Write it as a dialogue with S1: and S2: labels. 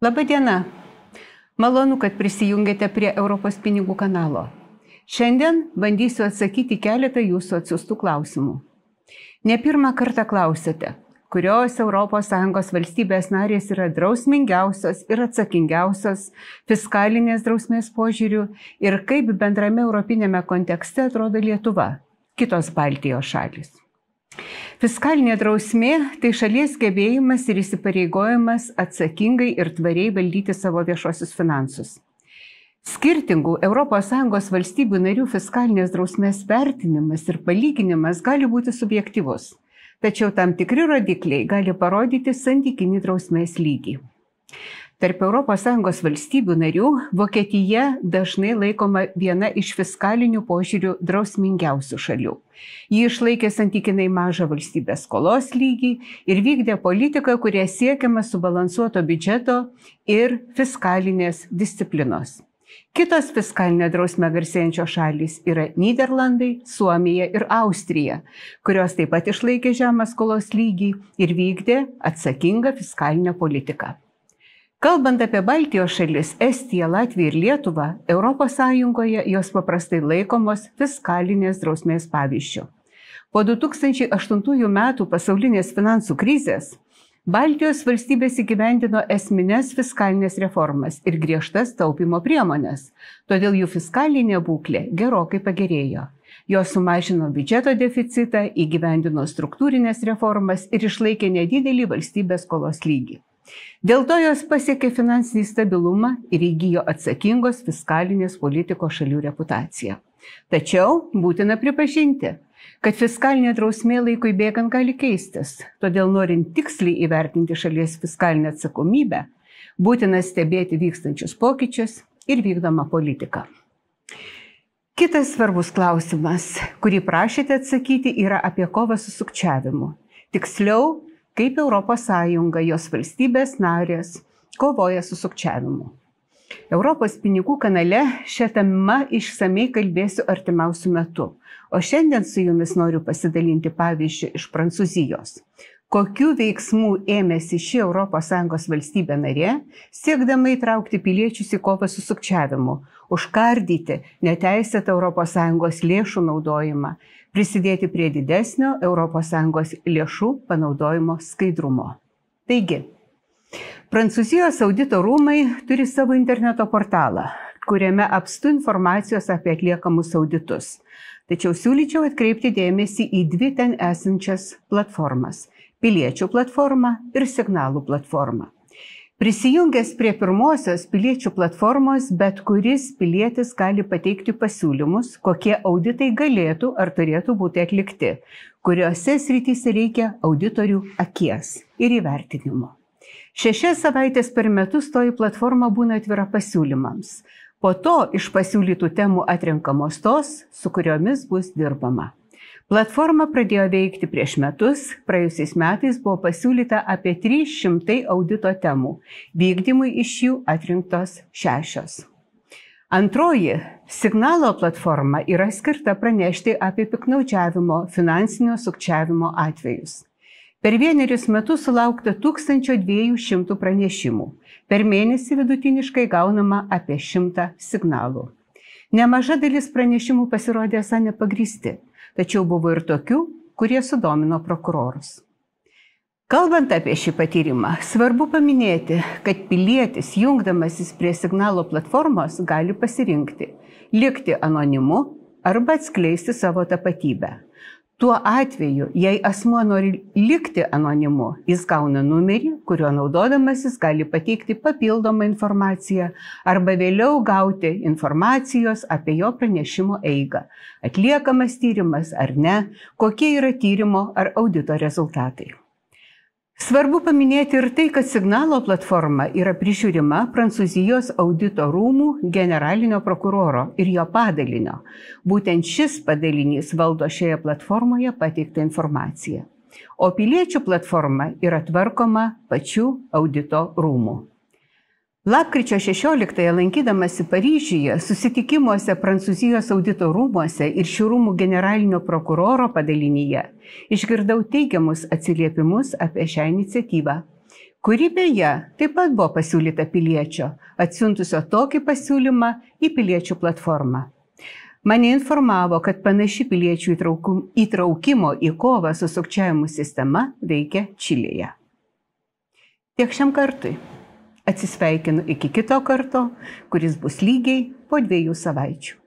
S1: Labą dieną. Malonu, kad prisijungėte prie Europos pinigų kanalo. Šiandien bandysiu atsakyti keletą jūsų atsiųstų klausimų. Ne pirmą kartą klausėte, kurios ES valstybės narės yra drausmingiausios ir atsakingiausios fiskalinės drausmės požiūrių ir kaip bendrame europinėme kontekste atrodo Lietuva, kitos Baltijos šalys. Fiskalinė drausmė – tai šalies gebėjimas ir įsipareigojimas atsakingai ir tvariai valdyti savo viešuosius finansus. Skirtingų ES valstybių narių fiskalinės drausmės vertinimas ir palyginimas gali būti subjektyvus, tačiau tam tikri rodikliai gali parodyti santykinį drausmės lygį. Tarp ES valstybių narių Vokietija dažnai laikoma viena iš fiskalinių požiūrių drausmingiausių šalių. Ji išlaikė santykinai mažą valstybės skolos lygį ir vykdė politiką, kuria siekiama subalansuoto biudžeto ir fiskalinės disciplinos. Kitos fiskalinė drausmė garsėjančios šalys yra Nyderlandai, Suomija ir Austrija, kurios taip pat išlaikė žemą skolos lygį ir vykdė atsakingą fiskalinę politiką. Kalbant apie Baltijos šalis, Estiją, Latviją ir Lietuvą, ES jos paprastai laikomos fiskalinės drausmės pavyzdžiu. Po 2008 metų pasaulinės finansų krizės Baltijos valstybės įgyvendino esmines fiskalinės reformas ir griežtas taupymo priemonės, todėl jų fiskalinė būklė gerokai pagerėjo. Jos sumažino biudžeto deficitą, įgyvendino struktūrinės reformas ir išlaikė nedidelį valstybės skolos lygį. Dėl to jos pasiekė finansinį stabilumą ir įgijo atsakingos fiskalinės politikos šalių reputaciją. Tačiau būtina pripažinti, kad fiskalinė drausmė laikui bėgant gali keistis, todėl norint tiksliai įvertinti šalies fiskalinę atsakomybę, būtina stebėti vykstančius pokyčius ir vykdomą politiką. Kitas svarbus klausimas, kurį prašėte atsakyti, yra apie kovą su sukčiavimu. Tiksliau, kaip ES, jos valstybės narės kovoja su sukčiavimu. Europos pinigų kanale šią temą išsamei kalbėsiu artimiausiu metu, o šiandien su jumis noriu pasidalinti pavyzdžiu iš Prancūzijos. Kokių veiksmų ėmėsi ši ES valstybė narė, siekdama įtraukti piliečius į kovą su sukčiavimu, užkardyti neteisėtą ES lėšų naudojimą, prisidėti prie didesnio ES lėšų panaudojimo skaidrumo. Taigi, Prancūzijos audito rūmai turi savo interneto portalą, kuriame apstu informacijos apie atliekamus auditus. Tačiau siūlyčiau atkreipti dėmesį į dvi ten esančias platformas – Piliečių platformą ir Signalų platformą. Prisijungęs prie pirmosios Piliečių platformos, bet kuris pilietis gali pateikti pasiūlymus, kokie auditai galėtų ar turėtų būti atlikti, kuriuose srityse reikia auditorių akies ir įvertinimo. 6 savaitės per metus toji platforma būna atvira pasiūlymams. Po to iš pasiūlytų temų atrenkamos tos, su kuriomis bus dirbama. Platforma pradėjo veikti prieš metus, praėjusiais metais buvo pasiūlyta apie 300 audito temų, vykdymui iš jų atrinktos 6. Antroji, Signalo platforma yra skirta pranešti apie piktnaudžiavimo, finansinio sukčiavimo atvejus. Per 1 metus sulaukta 1200 pranešimų, per mėnesį vidutiniškai gaunama apie 100 signalų. Nemaža dalis pranešimų pasirodė esą nepagrįsti. Tačiau buvo ir tokių, kurie sudomino prokurorus. Kalbant apie šį patyrimą, svarbu paminėti, kad pilietis, jungdamasis prie Signalo platformos, gali pasirinkti likti anonimu arba atskleisti savo tapatybę. Tuo atveju, jei asmuo nori likti anonimu, jis gauna numerį, kuriuo naudodamasis gali pateikti papildomą informaciją arba vėliau gauti informacijos apie jo pranešimo eigą, atliekamas tyrimas ar ne, kokie yra tyrimo ar audito rezultatai. Svarbu paminėti ir tai, kad Signalo platforma yra prižiūrima Prancūzijos audito rūmų generalinio prokuroro ir jo padalinio. Būtent šis padalinys valdo šioje platformoje pateiktą informaciją. O Piliečių platforma yra tvarkoma pačių audito rūmų. Lapkričio 16-ąją lankydamasi Paryžiuje, susitikimuose Prancūzijos audito rūmuose ir šių rūmų generalinio prokuroro padalinyje, išgirdau teigiamus atsiliepimus apie šią iniciatyvą, kuri beje taip pat buvo pasiūlyta piliečio, atsiuntusio tokį pasiūlymą į piliečių platformą. Mane informavo, kad panaši piliečių įtraukimo į kovą su sukčiavimu sistema veikia Čilėje. Tiek šiam kartui. Atsisveikinu iki kito karto, kuris bus lygiai po 2 savaičių.